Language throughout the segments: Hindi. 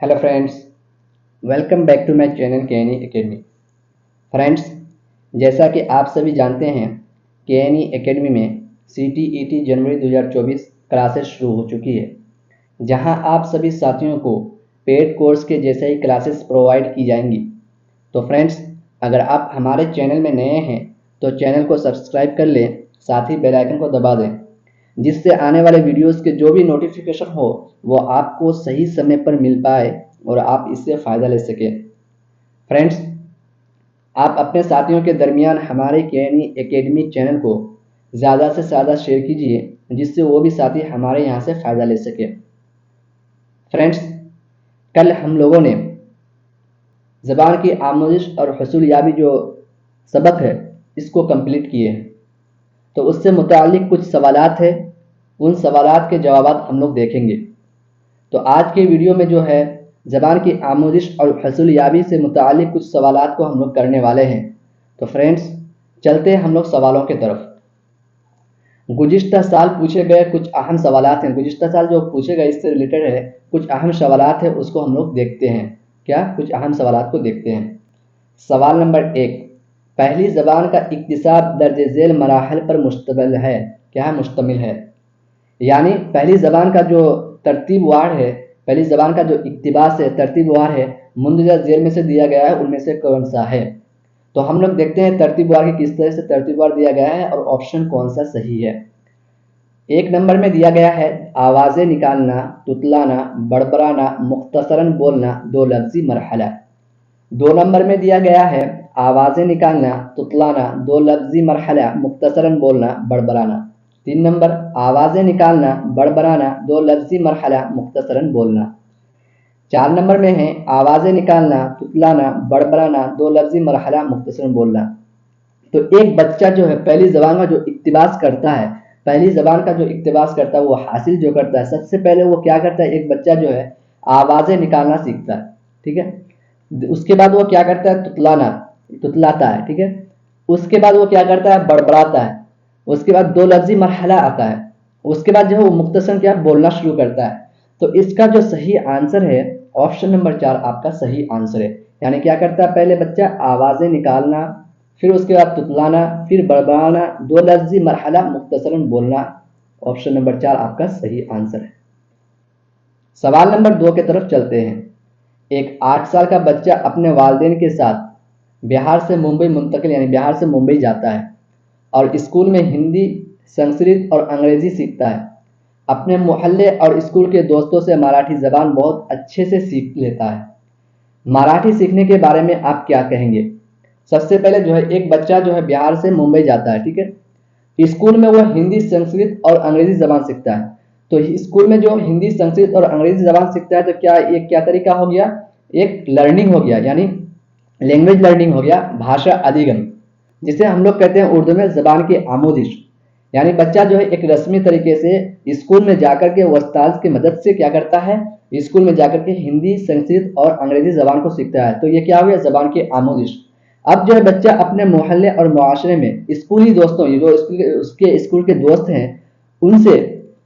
Hello friends, welcome back to my channel KNE academy. Friends, जैसा कि आप सभी जानते हैं, केएनई एकेडमी में सीटीईटी जनवरी 2024 क्लासेस शुरू हो चुकी है, जहां आप सभी साथियों को पेड कोर्स के जैसे ही क्लासेस प्रोवाइड की जाएंगी। तो फ्रेंड्स, अगर आप हमारे चैनल में नए हैं तो चैनल को सब्सक्राइब कर लें, साथ ही बेल आइकन को दबा दें, जिससे आने वाले वीडियोस के जो भी नोटिफिकेशन हो वो आपको सही समय पर मिल पाए और आप इससे फ़ायदा ले सकें। फ्रेंड्स, आप अपने साथियों के दरमियान हमारे केएनई एकेडमी चैनल को ज़्यादा से ज़्यादा शेयर कीजिए, जिससे वो भी साथी हमारे यहाँ से फ़ायदा ले सके। फ्रेंड्स, कल हम लोगों ने ज़बान की आमोजिश और हसूलयाबी जो सबक है इसको कंप्लीट किए हैं। तो उससे मुतालिक कुछ सवालात है, उन सवालात के जवाबात हम लोग देखेंगे। तो आज के वीडियो में जो है ज़बान की आमोजिश और हसूलयाबी से मुतालिक कुछ सवालात को हम लोग करने वाले हैं। तो फ्रेंड्स, चलते हैं हम लोग सवालों की तरफ। गुज़िश्ता साल पूछे गए कुछ अहम सवालात हैं। गुज़िश्ता साल जो पूछे गए इससे रिलेटेड है, कुछ अहम सवालात है, उसको हम लोग देखते हैं। क्या कुछ अहम सवालात को देखते हैं। सवाल नंबर 1, पहली ज़बान का इक्तिसाब दर्ज झेल मराहल पर मुश्तमिल है। क्या है? मुश्तमिल है। यानी पहली ज़बान का जो तरतीबवार है, पहली ज़बान का जो इक्तिबास है, तरतीबवार है, मुंदरजा झेल में से दिया गया है, उनमें से कौन सा है। तो हम लोग देखते हैं तरतीबवार की किस तरह से तरतीबवार दिया गया है और ऑप्शन कौन सा सही है। 1 नंबर में दिया गया है आवाज़ें निकालना, तुतलाना, बड़बड़ाना, मुख्तसरन बोलना, दो लफ्ज़ी मरहला। 2 नंबर में दिया गया है आवाज़ें निकालना, तुतलाना, दो लफ्ज़ी मरहला, मुख्तसरन बोलना, बड़बड़ाना। 3 नंबर आवाज़ें निकालना, बड़बड़ाना, दो लफ्ज़ी मरहला, मुख्तसरन बोलना। 4 नंबर में है आवाज़ें निकालना, तुतलाना, बड़बड़ाना, दो लफ्ज़ी मरहला, मुख्तसरन बोलना। तो एक बच्चा जो है पहली ज़बान का जो इक्तिबास करता है, पहली ज़बान का जो इक्तिबास करता है, वो हासिल जो करता है, सबसे पहले वो क्या करता है, एक बच्चा जो है आवाज़ें निकालना सीखता है। ठीक है। उसके बाद वो क्या करता है, तुतलाता है। ठीक है। उसके बाद वो क्या करता है, बड़बड़ाता है। उसके बाद दो लफ्ज़ी मरहला आता है। उसके बाद जो है वो मुख्तसर क्या बोलना शुरू करता है। तो इसका जो सही आंसर है ऑप्शन नंबर 4 आपका सही आंसर है। यानी क्या करता है, पहले बच्चा आवाज़ें निकालना, फिर उसके बाद तुतलाना, फिर बड़बड़ाना, दो लफ्ज़ी मरहला, मुख्तसरन बोलना। ऑप्शन नंबर 4 आपका सही आंसर है। सवाल नंबर 2 की तरफ चलते हैं। एक 8 साल का बच्चा अपने वालिदैन के साथ बिहार से मुंबई मुंतकिल यानी बिहार से मुंबई जाता है और स्कूल में हिंदी, संस्कृत और अंग्रेजी सीखता है। अपने मोहल्ले और स्कूल के दोस्तों से मराठी ज़बान बहुत अच्छे से सीख लेता है। मराठी सीखने के बारे में आप क्या कहेंगे। सबसे पहले जो है एक बच्चा जो है बिहार से मुंबई जाता है। ठीक है। स्कूल में वो हिंदी, संस्कृत और अंग्रेजी ज़बान सीखता है। तो स्कूल में जो हिंदी, संस्कृत और अंग्रेजी ज़बान सीखता है, तो क्या एक क्या तरीका हो गया, एक लर्निंग हो गया, यानी लैंग्वेज लर्निंग हो गया, भाषा अधिगम, जिसे हम लोग कहते हैं उर्दू में ज़बान की आमोजिश। यानी बच्चा जो है एक रस्मी तरीके से स्कूल में जाकर के उस्ताद की मदद से क्या करता है, स्कूल में जाकर के हिंदी, संस्कृत और अंग्रेजी ज़बान को सीखता है। तो ये क्या हुआ, ज़बान की आमोजिश। अब जो है बच्चा अपने मोहल्ले और मुआशरे में स्कूली दोस्तों, ये जो उसके स्कूल के दोस्त हैं, उनसे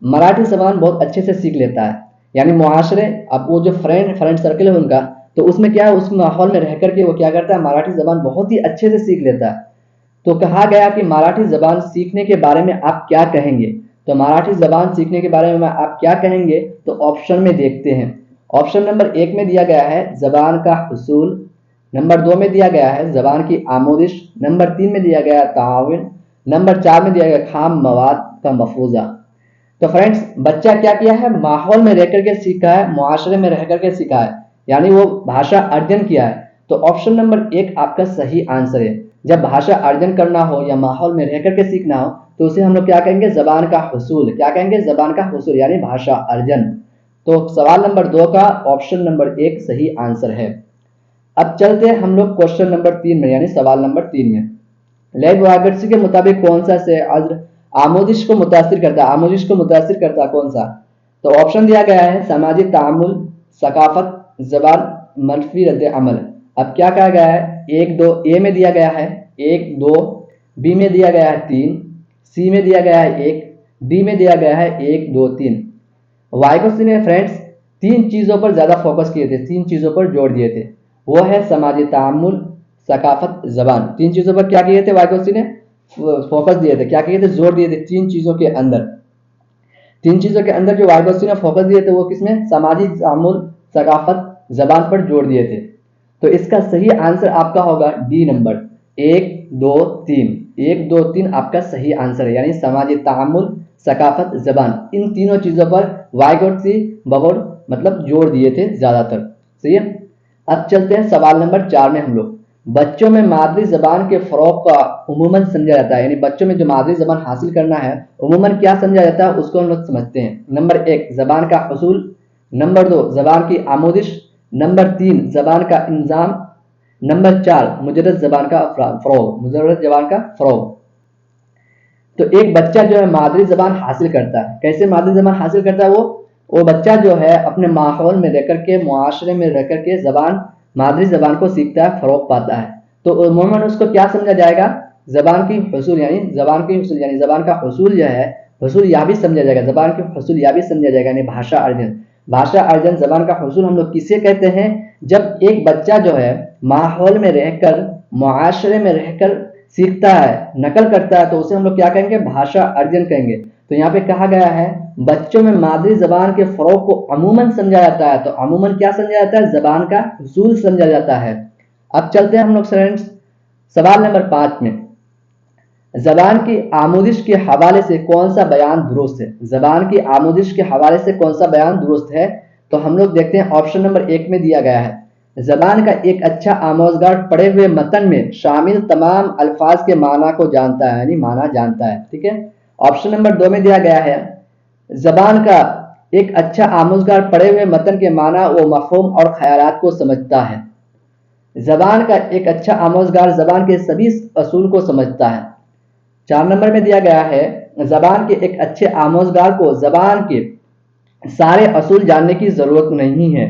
मराठी ज़बान बहुत अच्छे से सीख लेता है। यानी मुआशरे, अब वो जो फ्रेंड सर्कल है उनका, तो उसमें क्या है, उस माहौल में रह करके वो क्या करता है, मराठी ज़बान बहुत ही अच्छे से सीख लेता है। तो कहा गया कि मराठी ज़बान सीखने के बारे में आप क्या कहेंगे। तो मराठी ज़बान सीखने के बारे में आप क्या कहेंगे, तो ऑप्शन में देखते हैं। ऑप्शन नंबर 1 में दिया गया है ज़बान का हुसूल, नंबर 2 में दिया गया है ज़बान की आमोदिश, नंबर 3 में दिया गया है ताउन, नंबर 4 में दिया गया खाम मवाद का मफूजा। तो फ्रेंड्स, बच्चा क्या किया है, माहौल में रह करके सीखा है, मुआशरे में रह करके सीखा है, यानी वो भाषा अर्जन किया है। तो ऑप्शन नंबर 1 आपका सही आंसर है। जब भाषा अर्जन करना हो या माहौल में रह करके सीखना हो, तो उसे हम लोग क्या कहेंगे, ज़बान का हुसूल। क्या कहेंगे, ज़बान का हुसूल, यानी भाषा अर्जन। तो सवाल नंबर 2 का ऑप्शन नंबर 1 सही आंसर है। अब चलते हैं हम लोग क्वेश्चन नंबर 3 में, यानी सवाल नंबर 3 में। लैब वागर्सी के मुताबिक कौन सा से आमोदिश को मुतासिर करता है, आमोदिश को मुतासिर करता कौन सा। तो ऑप्शन दिया गया है सामाजिक तामुल, सकाफत, जबान, मनफी रद्द अमल। अब क्या कहा गया है, 1 2 ए में दिया गया है 1 2, बी में दिया गया है 3, सी में दिया गया है 1, डी में दिया गया है 1 2 3। वाई क्वेश्चन है फ्रेंड्स, तीन चीजों पर ज्यादा फोकस किए थे, तीन चीजों पर जोर दिए थे। वो है समाजी तामुल, सकाफत, जबान। तीन चीजों पर क्या किए थे वाइगोत्स्की ने? फोकस दिए थे। क्या किए थे? जोर दिए थे तीन चीजों के अंदर। तीन चीजों के अंदर जो वाइगोत्स्की ने फोकस दिए थे वो किसमें? समाजी तामुल, सकाफत, जबान पर जोर दिए थे। तो इसका सही आंसर आपका होगा डी नंबर, 1, 2, 3। 1, 2, 3 आपका सही आंसर है, यानी समाजी तामुल, सकाफत, जबान, इन तीनों चीजों पर वाइगोत्स्की बहुत मतलब जोर दिए थे ज्यादातर। सही है। अब चलते हैं सवाल नंबर 4 में हम लोग। बच्चों में मादरी जबान के फरोग का उमूमन समझा जाता है, यानी बच्चों में जो मादरी जबान हासिल करना है उमूमन क्या समझा जाता है उसको हम लोग समझते हैं। नंबर 1 जबान का हुसूल, नंबर 2 जबान की आमोदिश, नंबर 3 जबान का इंजाम, नंबर 4 मुजर्रद जबान का फरोग, मुजर्रद जबान का फरोग। तो एक बच्चा जो है मादरी जबान हासिल करता है, कैसे मादरी जबान हासिल करता है? वो बच्चा जो है अपने माहौल में रहकर के, मुआशरे में रहकर के जबान, मादरी जबान को सीखता है, फरोग पाता है। तो उमूमन उसको क्या समझा जाएगा? जबान की हुसूल, यानी जबान की हुसूल, यानी जबान का हुसूल जो है हुसूल याबी समझा जाएगा, जबान की हुसूल याबी समझा जाएगा, यानी भाषा अर्जन। भाषा अर्जन, जबान का हुसूल हम लोग किसे कहते हैं? जब एक बच्चा जो है माहौल में रहकर, मुआशरे में रहकर सीखता है, नकल करता है, तो उसे हम लोग क्या कहेंगे? भाषा अर्जन कहेंगे। तो यहाँ पे कहा गया है बच्चों में मादरी जबान के फरोग को अमूमन समझा जाता है। तो अमूमन क्या समझा जाता है? जबान का हुसूल समझा जाता है। अब चलते हैं हम लोग फ्रेंड्स सवाल नंबर 5 में। जबान की आमोदिश के हवाले से कौन सा बयान दुरुस्त है? जबान की आमोदिश के हवाले से कौन सा बयान दुरुस्त है? तो हम लोग देखते हैं ऑप्शन नंबर 1 में दिया गया है, जबान का एक अच्छा आमोजगार पढ़े हुए मतन में शामिल तमाम अल्फाज के माना को जानता है, यानी माना जानता है। ठीक है। ऑप्शन नंबर 2 में दिया गया है, जबान का एक अच्छा आमोजगार पढ़े हुए मतन के माना व मफहूम और ख्यालात को समझता है। जबान का एक अच्छा आमोजगार जबान के सभी असूल को समझता है। 4 नंबर में दिया गया है, जबान के एक अच्छे आमोजगार को जबान के सारे असूल जानने की जरूरत नहीं है।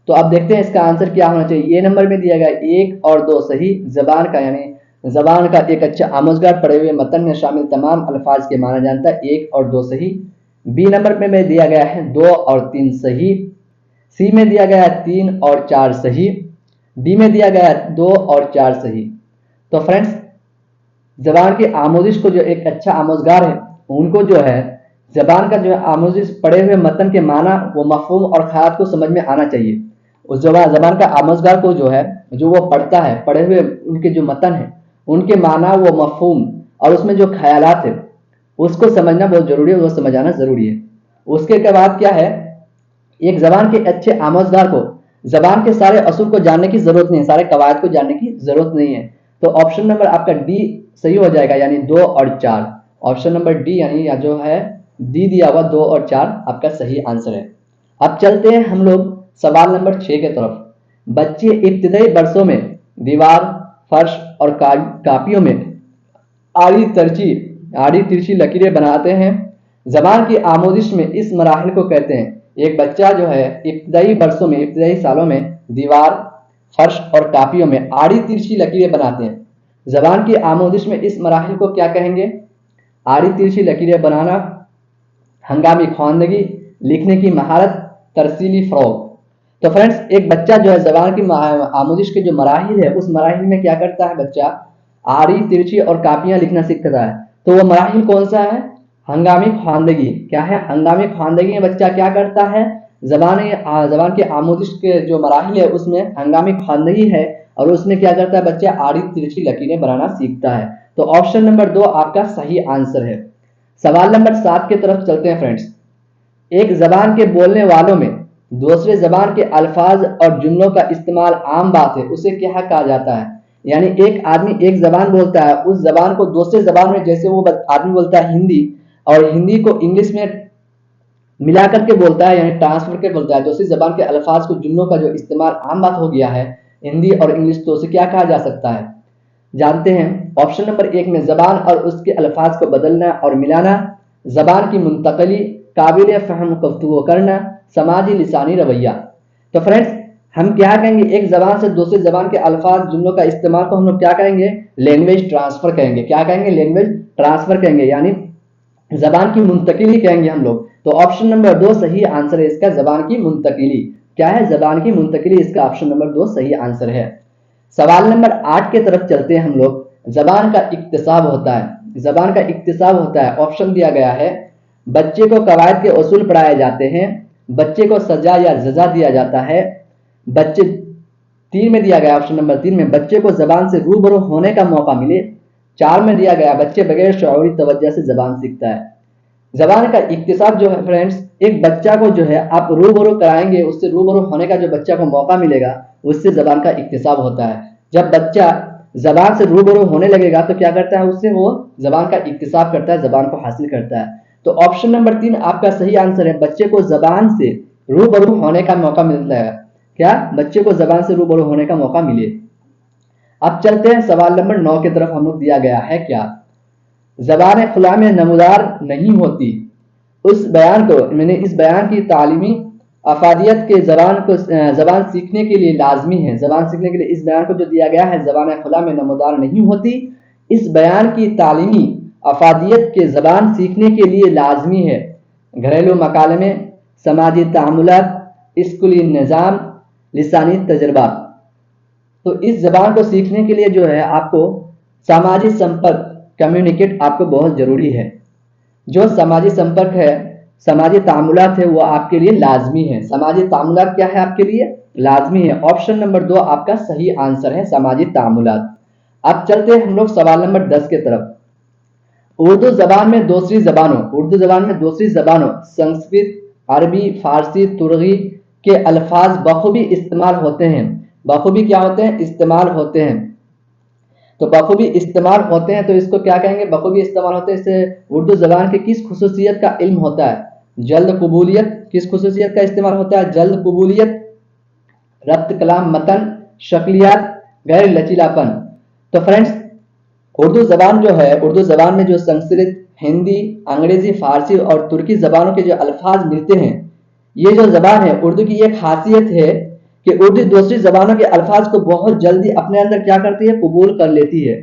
तो अब देखते हैं इसका आंसर क्या होना चाहिए। ए नंबर में दिया गया 1 और 2 सही, जबान का यानी जबान का एक अच्छा आमोजगार पढ़े हुए मतन में शामिल तमाम अल्फाज के माना जानता है, 1 और 2 सही। बी नंबर में दिया गया है 2 और 3 सही। सी में दिया गया है 3 और 4 सही। डी में दिया गया है 2 और 4 सही। तो फ्रेंड्स जबान की आमोजिश को जो एक अच्छा आमोजगार है उनको जो है जबान का जो है आमोजिश पढ़े हुए मतन के माना वो मफहूम और ख्यालात को समझ में आना चाहिए। उस जबान का आमोजगार को जो है जो वो पढ़ता है, पढ़े हुए उनके जो मतन है उनके माना वो मफहूम और उसमें जो ख्यालात है उसको समझना बहुत जरूरी है, वो समझाना जरूरी है। उसके बाद क्या है, एक जबान के अच्छे आमोजगार को जबान के सारे असूल को जानने की जरूरत नहीं है, सारे कवायद को जानने की जरूरत नहीं है। तो ऑप्शन नंबर आपका डी सही हो जाएगा, यानी 2 और 4। ऑप्शन नंबर डी यानी या जो है डी दिया हुआ 2 और 4 आपका सही आंसर है। अब चलते हैं हम लोग सवाल नंबर 6 के तरफ। बच्चे इब्तिदाई बरसों में दीवार, फर्श और कापियों में आड़ी तिरछी लकीरें बनाते हैं। जबान की आमोदिश में इस मराहल को कहते हैं। एक बच्चा जो है इब्तिदाई बरसों में, इब्तिदाई सालों में दीवार, फर्श और कापियों में आड़ी तिरछी लकीरें बनाते हैं। जबान की आमोदिश में इस मराहल को क्या कहेंगे? आड़ी तिरछी लकीरें बनाना, हंगामी ख्वानदगी, लिखने की महारत, तरसीली फरोग। तो फ्रेंड्स एक बच्चा जो है जबान की आमोजिश के जो मराहिल है उस मराहिल में क्या करता है, बच्चा आड़ी तिरछी और कापियां लिखना सीखता है। तो वो मराहिल कौन सा है? हंगामी ख्वानदगी। क्या है? हंगामी ख्वानदगी में बच्चा क्या करता है? जबान के आमोजिश के जो मराहिल है उसमें हंगामी ख्वानदगी है और उसमें क्या करता है बच्चा? आड़ी तिरछी लकीरें बनाना सीखता है। तो ऑप्शन नंबर 2 आपका सही आंसर है। सवाल नंबर 7 की तरफ चलते हैं फ्रेंड्स। एक जबान के बोलने वालों में दूसरे जबान के अल्फाज और जुमलों का इस्तेमाल आम बात है, उसे क्या कहा जाता है? यानी एक आदमी एक जबान बोलता है, उस जबान को दूसरे जबान में, जैसे वो आदमी बोलता है हिंदी और हिंदी को इंग्लिश में मिला करके बोलता है, यानी ट्रांसफर करके बोलता है, दूसरी जबान के अल्फाज को जुमलों का जो इस्तेमाल आम बात हो गया है हिंदी और इंग्लिश, तो उसे क्या कहा जा सकता है? जानते हैं। ऑप्शन नंबर 1 में जबान और उसके अल्फाज को बदलना और मिलाना, जबान की मुंतकली, काबिल फहम गुफ्तगू करना, समाजी लिसानी रवैया। तो फ्रेंड्स हम क्या कहेंगे, एक जबान से दूसरी जबान के अल्फाज जुमलों का इस्तेमाल को हम लोग क्या कहेंगे? लैंग्वेज ट्रांसफर कहेंगे। क्या कहेंगे? लैंग्वेज ट्रांसफर कहेंगे। यानी जबान की मुंतकिली कहेंगे हम लोग। तो ऑप्शन नंबर 2 सही आंसर है इसका, जबान की मुंतकिली। क्या है? जबान की मुंतकिली, इसका ऑप्शन नंबर 2 सही आंसर है। सवाल नंबर 8 के तरफ चलते हैं हम लोग। जबान का इक्तिसाब होता है, जबान का इक्तिसाब होता है। ऑप्शन दिया गया है, बच्चे को कवायद के उसूल पढ़ाए जाते हैं, बच्चे को सजा या जजा दिया जाता है, बच्चे 3 में दिया गया ऑप्शन नंबर 3 में बच्चे को जबान से रूबरू होने का मौका मिले, 4 में दिया गया बच्चे बगैर शऊरी तवज्जो से जबान सीखता है। जबान का इक्तिसाब जो है फ्रेंड्स, एक बच्चा को जो है आप रूबरू कराएंगे, उससे रूबरू होने का जो बच्चा को मौका मिलेगा, उससे जबान का इक्तिसाब होता है। जब बच्चा जबान से रूबरू होने लगेगा तो क्या करता है, उससे वो जबान का इक्तिसाब करता है, जबान को हासिल करता है। तो ऑप्शन नंबर 3 आपका सही आंसर है, बच्चे को जबान से रूबरू होने का मौका मिलता है। क्या? बच्चे को जबान से रूबरू होने का मौका मिले। अब चलते हैं सवाल नंबर 9 की तरफ। हम लोग दिया गया है क्या, जबान खुला में नमूदार नहीं होती, उस बयान को मैंने इस बयान की तालीमी अफादियत के जबान सीखने के लिए लाजमी है। जबान सीखने के लिए इस बयान को जो दिया गया है, जबान खुला में नमूदार नहीं होती, इस बयान की तालीमी अफादियत के जबान सीखने के लिए लाजमी है। घरेलू मकालमे, समाजी तामुलात, स्कूली निज़ाम, लिसानी तजर्बा। तो इस जबान को सीखने के लिए जो है आपको सामाजिक संपर्क, कम्युनिकेट आपको बहुत जरूरी है। जो सामाजिक संपर्क है, समाजी तामुलात है, वो आपके लिए लाजमी है। समाजी तामुलात क्या है? आपके लिए लाजमी है। ऑप्शन नंबर 2 आपका सही आंसर है, समाजी तामुलात। अब चलते हैं हम लोग सवाल नंबर 10 के तरफ। उर्दू जबान में दूसरी जबानों, उर्दू जबान में दूसरी जबानों संस्कृत, अरबी, फारसी, तुर्की के अल्फाज बखूबी इस्तेमाल होते हैं। बखूबी क्या होते हैं? इस्तेमाल होते हैं। तो बखूबी इस्तेमाल होते हैं, तो इसको क्या कहेंगे? बखूबी इस्तेमाल होते हैं। इससे उर्दू जबान की किस खुसूसियत का इल्म होता है? जल्द कबूलियत। किस खुसूसियत का इस्तेमाल होता है? जल्द कबूलियत, रब्त कलाम मतन, शक्लियात, गैर लचीलापन। तो फ्रेंड्स, उर्दू जबान जो है, उर्दू जबान में जो संस्कृत, हिंदी, अंग्रेजी, फारसी और तुर्की जबानों के जो अल्फाज मिलते हैं, ये जो जबान है उर्दू की एक खासियत है कि उर्दू दूसरी जबानों के अल्फाज को बहुत जल्दी अपने अंदर क्या करती है? कबूल कर लेती है।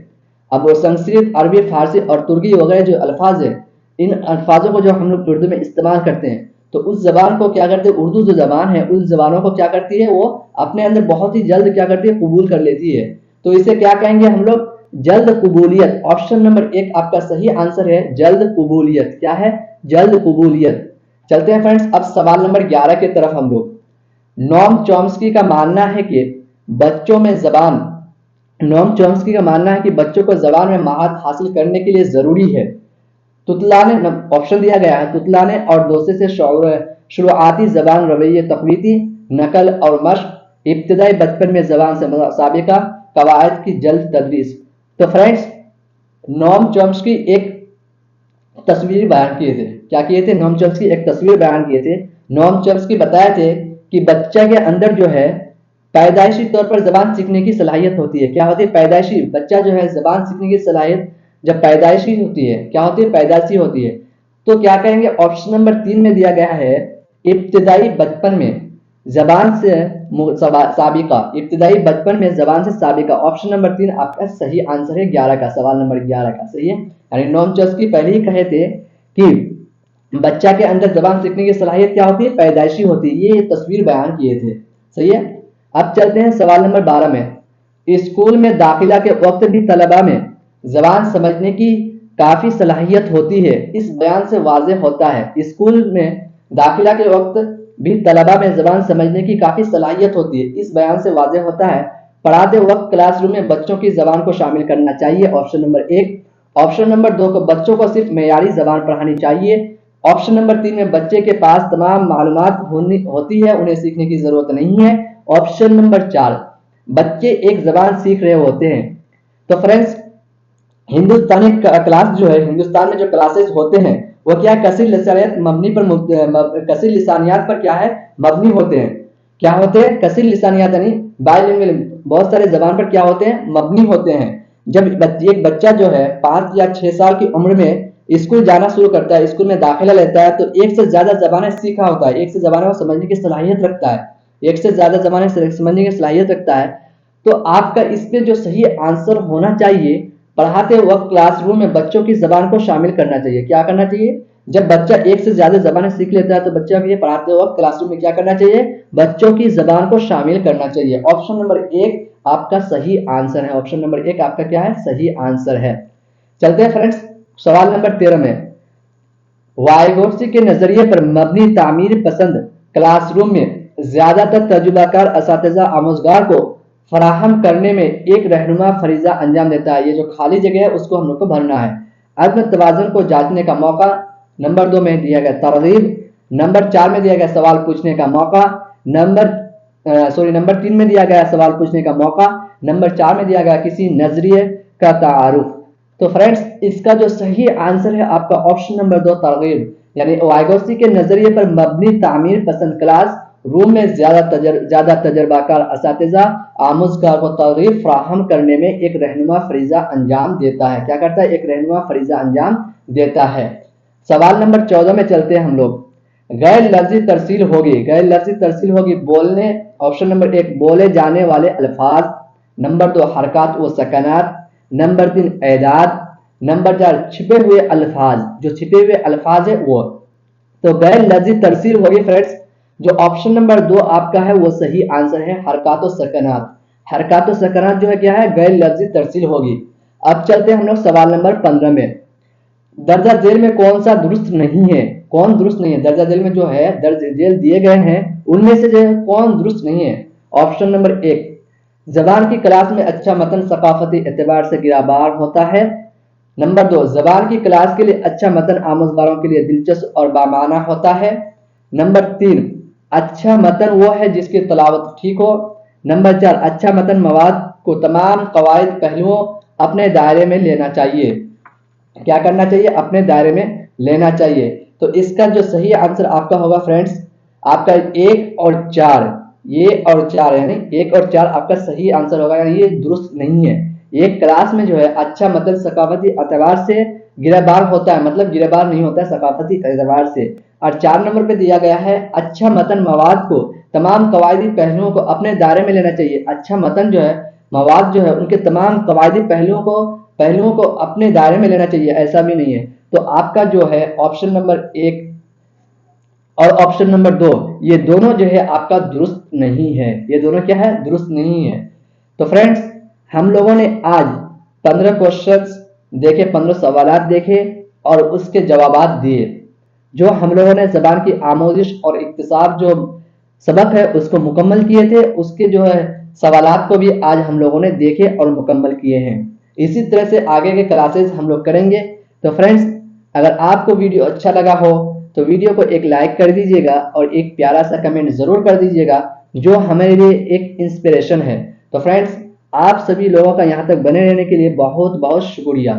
अब वो संस्कृत, अरबी, फारसी और तुर्की वगैरह जो अल्फाज है, इन अल्फाजों को जो हम लोग उर्दू में इस्तेमाल करते हैं, तो उस जबान को क्या करते हैं, उर्दू जो जबान है उस जबानों को क्या करती है, वो अपने अंदर बहुत ही जल्द क्या करती है? कबूल कर लेती है। तो इसे क्या कहेंगे हम लोग? जल्द कबूलियत। ऑप्शन नंबर 1 आपका सही आंसर है, जल्द कबूलियत। क्या है? जल्द कबूलियत। चलते हैं फ्रेंड्स अब सवाल नंबर 11 की तरफ। हम लोग नोम चॉम्स्की का मानना है कि बच्चों में जबान नोम चॉम्स्की का मानना है कि बच्चों को जबान में महारत हासिल करने के लिए जरूरी है। तुतलाने, ऑप्शन दिया गया है, तुतलाने और दूसरे से शुरुआती जबान रवैये तकवीती, नकल और मश्क, इब्तदाई बचपन में जबान से साबिका, कवायद की जल्द तदरीस। तो फ्रेंड्स, नोम चॉम्स्की एक तस्वीर बयान किए थे। क्या किए थे? नोम चॉम्स्की एक तस्वीर बयान किए थे। नोम चॉम्स्की बताए थे कि बच्चा के अंदर जो है पैदाइशी तौर पर जबान सीखने की सलाहियत होती है। क्या होती है? पैदाइशी। बच्चा जो है जबान सीखने की सलाहियत जब पैदाइशी होती है, क्या होती है? पैदाइशी होती है। तो क्या कहेंगे? ऑप्शन नंबर 3 में दिया गया है, इब्तदाई बचपन में जबान से साबिका, इब्तदाई बचपन में जबान से साबिका। ऑप्शन नंबर 3 आपका सही आंसर है, 11 का, सवाल नंबर 11 का सही है। यानी नोम चॉम्स्की पहले ही कहे थे कि बच्चा के अंदर जबान सीखने की सलाहियत क्या होती है? पैदाइशी होती है। ये तस्वीर बयान किए थे। सही है। अब चलते हैं सवाल नंबर 12 में। स्कूल में दाखिला के वक्त भी तलबा में जबान समझने की काफी सलाहियत होती है, इस बयान से वाज़ेह होता है। स्कूल में दाखिला के वक्त भी तलबा में जबान समझने की काफी सलाहियत होती है, इस बयान से वाज़ेह होता है। पढ़ाते वक्त क्लासरूम में बच्चों की जबान को शामिल करना चाहिए। Option number 1। ऑप्शन नंबर 2 को बच्चों को सिर्फ मेयारी जबान पढ़ानी चाहिए। ऑप्शन नंबर 3 में बच्चे के पास तमाम मालूमात होती है, उन्हें सीखने की जरूरत नहीं है। ऑप्शन नंबर 4, बच्चे एक जबान सीख रहे होते हैं। तो फ्रेंड्स, हिंदुस्तानी क्लास जो है, हिंदुस्तान में जो क्लासेस होते हैं वो क्या है? कसीर लिसानियत मबनी पर कसीर लिसानियात पर क्या है? मबनी होते हैं। क्या होते हैं? कसीर लिसानियात यानी बाइलिंगुअल, बहुत सारे जबान पर क्या होते हैं? मबनी होते हैं। जब एक बच्चा जो है 5 या 6 साल की उम्र में स्कूल जाना शुरू करता है, स्कूल में दाखिला लेता है, तो एक से ज्यादा जबानें सीखा होता है, एक से जबानें वो समझने की सलाहियत रखता है, एक से ज्यादा जबानें समझने की सलाहियत रखता है। तो आपका इस पे जो सही आंसर होना चाहिए पढ़ाते वक्त क्लासरूम में बच्चों की जबान को शामिल करना चाहिए। क्या करना चाहिए? जब बच्चा एक से ज्यादा जबानें सीख लेता है तो बच्चा भी पढ़ाते वक्त क्लासरूम में क्या करना चाहिए? बच्चों की जबान को शामिल करना चाहिए। ऑप्शन नंबर एक आपका सही आंसर है। ऑप्शन नंबर एक आपका क्या है? सही आंसर है। चलते हैं फ्रेंड्स सवाल नंबर 13 में। वाइगोत्स्की के नजरिए पर मबनी तामीर पसंद क्लासरूम में ज्यादातर तजुर्बाकार असातिज़ा आमोजगार को फराहम करने में एक रहनुमा फरीजा अंजाम देता है। ये जो खाली जगह है उसको हम लोग को भरना है। अदम तवाज़ुन को जांचने का मौका, नंबर 2 में दिया गया तरगीब, नंबर 4 में दिया गया सवाल पूछने का मौका, नंबर 3 में दिया गया सवाल पूछने का मौका, नंबर 4 में दिया गया किसी नजरिए का तारुफ। तो फ्रेंड्स इसका जो सही आंसर है आपका ऑप्शन नंबर 2 तरगीब, यानी वाइगोत्स्की के नजरिए पर मबनी तामीर पसंद क्लास रूम में ज्यादा तजर्बाकार असातिज़ा आमोजगार को तरगीब फराहम करने में एक रहनुमा फरीजा अंजाम देता है। क्या करता है? एक रहनुमा फरीजा अंजाम देता है। सवाल नंबर 14 में चलते हैं हम लोग। गैर लफ्जी तरसील होगी, गैर लफ्जी तरसील होगी बोलने, ऑप्शन नंबर एक बोले जाने वाले अल्फाज, नंबर 2 हरकत व सकनात, नंबर 3 एदाद, नंबर 4 छिपे हुए अल्फाज। जो छिपे हुए अल्फाज है वो। तो गैर लफ्जी तरसील होगी फ्रेंड्स, जो ऑप्शन नंबर 2 आपका है वो सही आंसर है, हरकत व सकनात। हरकत व सकनात जो है क्या है? गैर लफ्जी तरसील होगी। अब चलते हैं हम लोग सवाल नंबर 15 में। दर्जा जेल में कौन सा दुरुस्त नहीं है? कौन दुरुस्त नहीं है? दर्जा जेल में जो है दर्ज जेल दिए गए हैं उनमें से जो है कौन दुरुस्त नहीं है? ऑप्शन नंबर एक, जबान की क्लास में अच्छा मतन सकाफती एतबार से गिराबार होता है। नंबर 2, जबान की क्लास के लिए अच्छा मतन आमोजगारों के लिए दिलचस्प और बामाना होता है। नंबर 3, अच्छा मतन वो है जिसकी तलावत ठीक हो। नंबर 4, अच्छा मतन मवाद को तमाम कवायद पहलुओं अपने दायरे में लेना चाहिए। क्या करना चाहिए? अपने दायरे में लेना चाहिए। तो इसका जो सही आंसर आपका होगा फ्रेंड्स, आपका 1 और 4, ये और 4 यानी 1 और 4 आपका सही आंसर होगा, यानी ये दुरुस्त नहीं है। ये क्लास में जो है अच्छा मतलब सकाफती एतबार से गिरबार होता है, मतलब गिरबार नहीं होता है सकाफती एतबार से। और 4 नंबर पे दिया गया है अच्छा मतन मवाद को तमाम कवायदी पहलुओं को अपने दायरे में लेना चाहिए। अच्छा मतन जो है, मवाद जो है उनके तमाम कवायदी पहलुओं को अपने दायरे में लेना चाहिए, ऐसा भी नहीं है। तो आपका जो है ऑप्शन नंबर 1 और ऑप्शन नंबर 2 ये दोनों जो है आपका दुरुस्त नहीं है। ये दोनों क्या है? दुरुस्त नहीं है। तो फ्रेंड्स हम लोगों ने आज 15 क्वेश्चंस देखे, 15 सवालात देखे और उसके जवाबात दिए। जो हम लोगों ने जबान की आमोजिश और इक्तिसाब जो सबक है उसको मुकम्मल किए थे, उसके जो है सवालात को भी आज हम लोगों ने देखे और मुकम्मल किए हैं। इसी तरह से आगे के क्लासेस हम लोग करेंगे। तो फ्रेंड्स अगर आपको वीडियो अच्छा लगा हो तो वीडियो को एक लाइक कर दीजिएगा और एक प्यारा सा कमेंट जरूर कर दीजिएगा, जो हमारे लिए एक इंस्पिरेशन है। तो फ्रेंड्स आप सभी लोगों का यहाँ तक बने रहने के लिए बहुत बहुत शुक्रिया।